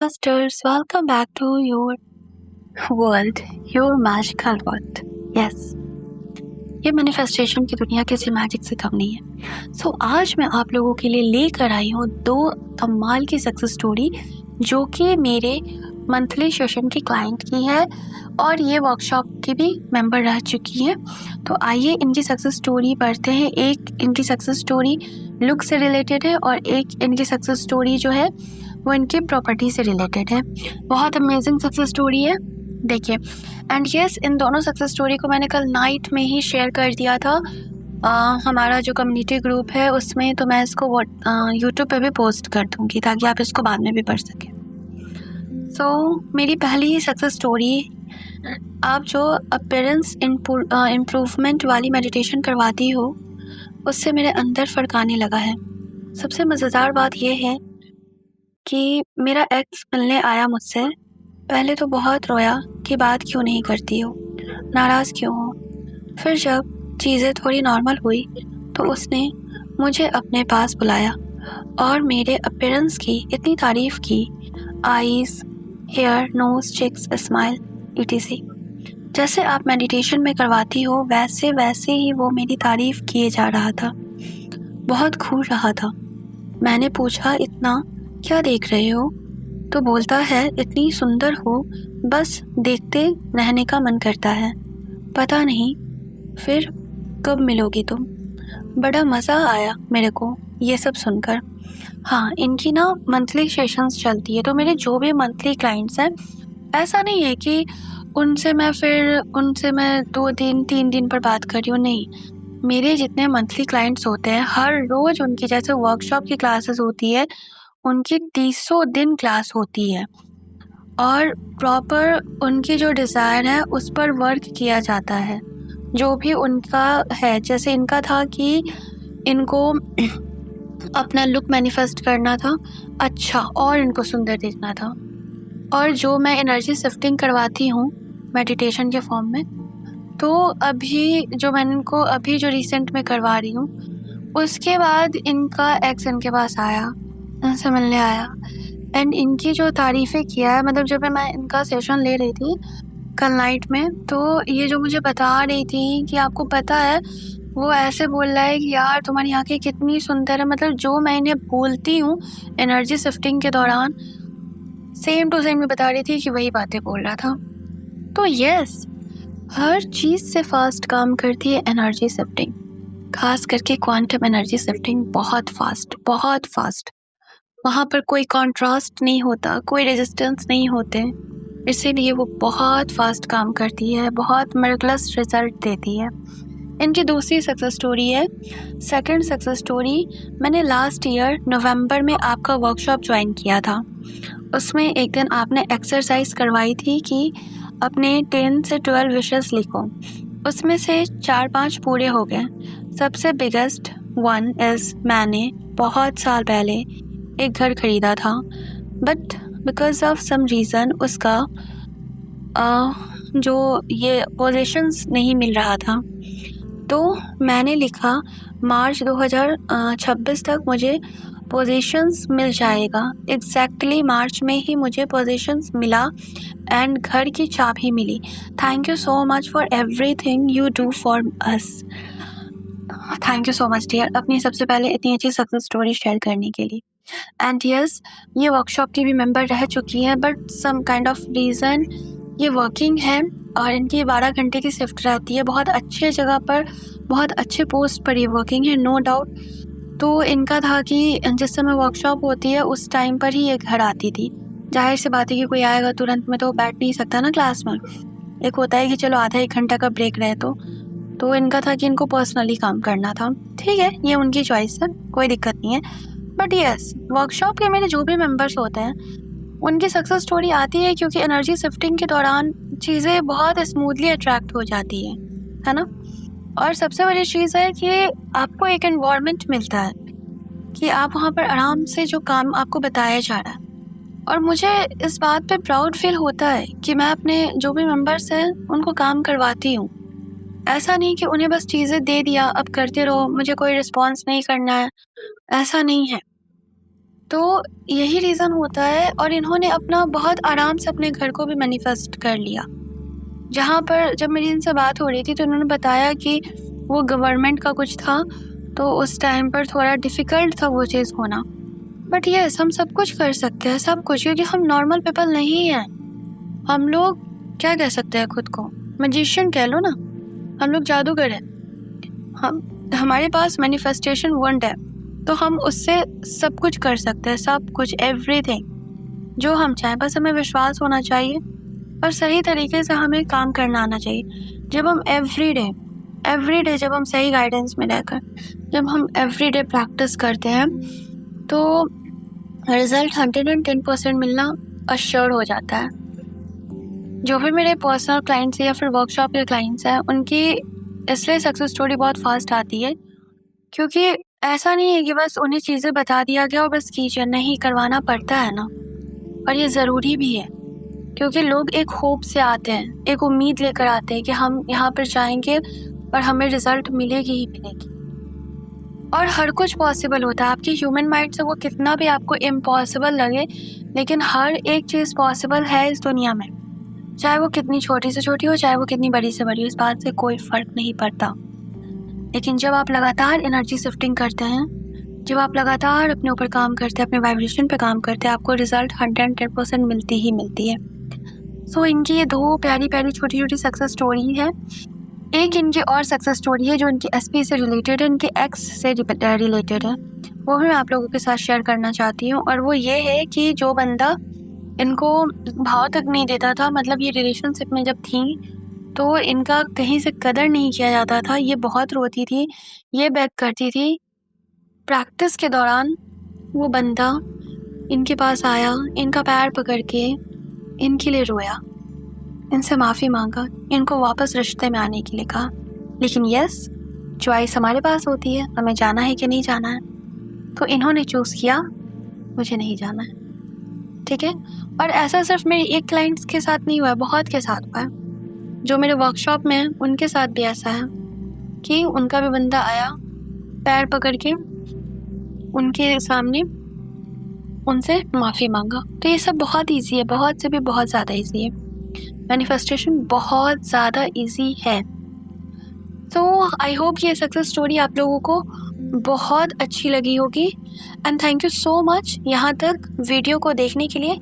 Masters, welcome back to your world, your magical world. Yes, ये manifestation की दुनिया किसी मैजिक से कम नहीं है। आज मैं आप लोगों के लिए लेकर आई हूँ 2 कमाल की सक्सेस स्टोरी जो कि मेरे मंथली सेशन की क्लाइंट की है और ये वर्कशॉप की भी मेंबर रह चुकी है। तो आइए इनकी सक्सेस स्टोरी पढ़ते हैं। एक इनकी सक्सेस स्टोरी लुक से रिलेटेड है और एक इनकी सक्सेस स्टोरी जो है वो इनकी प्रॉपर्टी से रिलेटेड है। बहुत अमेजिंग सक्सेस स्टोरी है, देखिए। एंड यस, इन दोनों सक्सेस स्टोरी को मैंने कल नाइट में ही शेयर कर दिया था हमारा जो कम्युनिटी ग्रुप है उसमें। तो मैं इसको यूट्यूब पे भी पोस्ट कर दूँगी ताकि आप इसको बाद में भी पढ़ सकें। मेरी पहली सक्सेस स्टोरी, आप जो अपीयरेंस इम्प्रूवमेंट वाली मेडिटेशन करवाती हो उससे मेरे अंदर फ़र्क आने लगा है। सबसे मज़ेदार बात यह है कि मेरा एक्स मिलने आया मुझसे। पहले तो बहुत रोया कि बात क्यों नहीं करती हो, नाराज़ क्यों हो। फिर जब चीज़ें थोड़ी नॉर्मल हुई तो उसने मुझे अपने पास बुलाया और मेरे अपीयरेंस की इतनी तारीफ़ की, eyes, hair, nose, cheeks, smile etc। जैसे आप मेडिटेशन में करवाती हो वैसे वैसे ही वो मेरी तारीफ़ किए जा रहा था, बहुत खूब रहा था। मैंने पूछा, इतना क्या देख रहे हो? तो बोलता है, इतनी सुंदर हो, बस देखते रहने का मन करता है। पता नहीं फिर कब मिलोगी तुम। बड़ा मज़ा आया मेरे को ये सब सुनकर। हाँ, इनकी ना मंथली सेशंस चलती है। तो मेरे जो भी मंथली क्लाइंट्स हैं, ऐसा नहीं है कि उनसे मैं 2 दिन 3 दिन पर बात कर रही हूँ, नहीं। मेरे जितने मंथली क्लाइंट्स होते हैं हर रोज़ उनकी जैसे वर्कशॉप की क्लासेस होती है, उनकी 300 दिन क्लास होती है और प्रॉपर उनकी जो डिज़ायर है उस पर वर्क किया जाता है। जो भी उनका है, जैसे इनका था कि इनको अपना लुक मैनिफेस्ट करना था अच्छा और इनको सुंदर दिखना था। और जो मैं एनर्जी शिफ्टिंग करवाती हूँ मेडिटेशन के फॉर्म में, तो अभी जो रिसेंट में करवा रही हूँ उसके बाद इनका एक्स इनके पास आया, इनसे मिलने आया एंड इनकी जो तारीफ़ें किया है, मतलब जब मैं इनका सेशन ले रही थी कल नाइट में, तो ये जो मुझे बता रही थी कि आपको पता है, वो ऐसे बोल रहा है कि यार तुम्हारी आँखें कितनी सुंदर है। मतलब जो मैं इन्हें बोलती हूँ एनर्जी शिफ्टिंग के दौरान सेम टू सेम बता रही थी कि वही बातें बोल रहा था। तो यस, हर चीज़ से फास्ट काम करती है एनर्जी शिफ्टिंग, खास करके क्वांटम एनर्जी शिफ्टिंग बहुत फास्ट। वहाँ पर कोई कॉन्ट्रास्ट नहीं होता, कोई रेजिस्टेंस नहीं होते, इसीलिए वो बहुत फास्ट काम करती है, बहुत मिरेकलस रिजल्ट देती है। इनकी दूसरी सक्सेस स्टोरी है। सेकंड सक्सेस स्टोरी, मैंने लास्ट ईयर नवंबर में आपका वर्कशॉप ज्वाइन किया था। उसमें एक दिन आपने एक्सरसाइज करवाई थी कि अपने 10 से 12 विशेस लिखो। उसमें से 4-5 पूरे हो गए। सबसे बिगेस्ट वन इज़, मैंने बहुत साल पहले एक घर खरीदा था, but because of some reason उसका जो ये पोजीशंस नहीं मिल रहा था। तो मैंने लिखा मार्च 2026 तक मुझे पोजीशंस मिल जाएगा। एग्जैक्टली मार्च में ही मुझे पोजीशंस मिला एंड घर की चाबी मिली। Thank you so much for everything you do for us. Thank you so much dear, अपनी सबसे पहले इतनी अच्छी सक्सेस स्टोरी शेयर करने के लिए। एंड यस, ये वर्कशॉप की भी मेंबर रह चुकी है, but some kind of reason ये वर्किंग है और इनकी 12 घंटे की शिफ्ट रहती है। बहुत अच्छे जगह पर, बहुत अच्छे पोस्ट पर ये वर्किंग है, नो डाउट। तो इनका था कि जिस समय वर्कशॉप होती है उस टाइम पर ही ये घर आती थी। जाहिर सी बात है कि कोई आएगा तुरंत में तो बैठ नहीं सकता ना क्लास में। एक होता है कि चलो आधा 1 घंटा का ब्रेक रहे तो इनका था कि इनको पर्सनली काम करना था। ठीक है, ये उनकी चॉइस है, कोई दिक्कत नहीं है। बट यस, वर्कशॉप के मेरे जो भी मेंबर्स होते हैं उनकी सक्सेस स्टोरी आती है क्योंकि एनर्जी शिफ्टिंग के दौरान चीज़ें बहुत स्मूथली अट्रैक्ट हो जाती है ना। और सबसे बड़ी चीज़ है कि आपको एक एनवायरनमेंट मिलता है कि आप वहाँ पर आराम से जो काम आपको बताया जा रहा है, और मुझे इस बात पे प्राउड फील होता है कि मैं अपने जो भी मेंबर्स हैं उनको काम करवाती हूँ। ऐसा नहीं कि उन्हें बस चीज़ें दे दिया, अब करते रहो, मुझे कोई रिस्पॉन्स नहीं करना है, ऐसा नहीं है। तो यही रीज़न होता है, और इन्होंने अपना बहुत आराम से अपने घर को भी मैनिफेस्ट कर लिया। जहाँ पर जब मेरी इनसे बात हो रही थी तो उन्होंने बताया कि वो गवर्नमेंट का कुछ था, तो उस टाइम पर थोड़ा डिफ़िकल्ट था वो चीज़ होना। बट यस, हम सब कुछ कर सकते हैं, सब कुछ, क्योंकि हम नॉर्मल पीपल नहीं हैं। हम लोग क्या कह सकते हैं खुद को, मैजिशियन कह लो ना, हम लोग जादूगर हैं। हमारे पास मैनिफेस्टेशन वर्ड है, तो हम उससे सब कुछ कर सकते हैं, सब कुछ, एवरीथिंग जो हम चाहें। बस हमें विश्वास होना चाहिए और सही तरीके से हमें काम करना आना चाहिए। जब हम एवरीडे जब हम सही गाइडेंस में रहकर जब हम एवरीडे प्रैक्टिस करते हैं तो रिजल्ट 110% मिलना अश्योर हो जाता है। जो भी मेरे पर्सनल क्लाइंट्स या फिर वर्कशॉप के क्लाइंट्स हैं, उनकी इसलिए सक्सेस स्टोरी बहुत फास्ट आती है, क्योंकि ऐसा नहीं है कि बस उन्हें चीज़ें बता दिया गया और बस कीजिए, नहीं, करवाना पड़ता है ना। और ये ज़रूरी भी है, क्योंकि लोग एक होप से आते हैं, एक उम्मीद लेकर आते हैं कि हम यहाँ पर जाएंगे और हमें रिजल्ट मिलेगी ही मिलेगी। और हर कुछ पॉसिबल होता है। आपकी ह्यूमन माइंड से वो कितना भी आपको इम्पॉसिबल लगे, लेकिन हर एक चीज़ पॉसिबल है इस दुनिया में, चाहे वो कितनी छोटी से छोटी हो, चाहे वो कितनी बड़ी से बड़ी हो, इस बात से कोई फ़र्क नहीं पड़ता। लेकिन जब आप लगातार एनर्जी शिफ्टिंग करते हैं, जब आप लगातार अपने ऊपर काम करते हैं, अपने वाइब्रेशन पे काम करते हैं, आपको रिजल्ट 110% मिलती ही मिलती है। सो इनकी ये 2 प्यारी प्यारी छोटी छोटी सक्सेस स्टोरी है। एक इनकी और सक्सेस स्टोरी है जो इनकी एसपी से रिलेटेड है, इनके एक्स से रिलेटेड है, वो भी मैं आप लोगों के साथ शेयर करना चाहती हूँ। और वो ये है कि जो बंदा इनको भाव तक नहीं देता था, मतलब ये रिलेशनशिप में जब थी तो इनका कहीं से कदर नहीं किया जाता था, ये बहुत रोती थी, ये बेग करती थी। प्रैक्टिस के दौरान वो बंदा इनके पास आया, इनका पैर पकड़ के इनके लिए रोया, इनसे माफ़ी मांगा, इनको वापस रिश्ते में आने के लिए कहा। लेकिन यस, चॉइस हमारे पास होती है, हमें जाना है कि नहीं जाना है। तो इन्होंने चूज़ किया मुझे नहीं जाना है, ठीक है। और ऐसा सिर्फ मेरे एक क्लाइंट्स के साथ नहीं हुआ है, बहुत के साथ हुआ है। जो मेरे वर्कशॉप में है उनके साथ भी ऐसा है कि उनका भी बंदा आया, पैर पकड़ के उनके सामने उनसे माफ़ी मांगा। तो ये सब बहुत ईजी है, बहुत से भी बहुत ज़्यादा ईजी है। मैनिफेस्टेशन बहुत ज़्यादा ईजी है। तो आई होप ये सक्सेस स्टोरी आप लोगों को बहुत अच्छी लगी होगी। And thank you so much यहाँ तक वीडियो को देखने के लिए।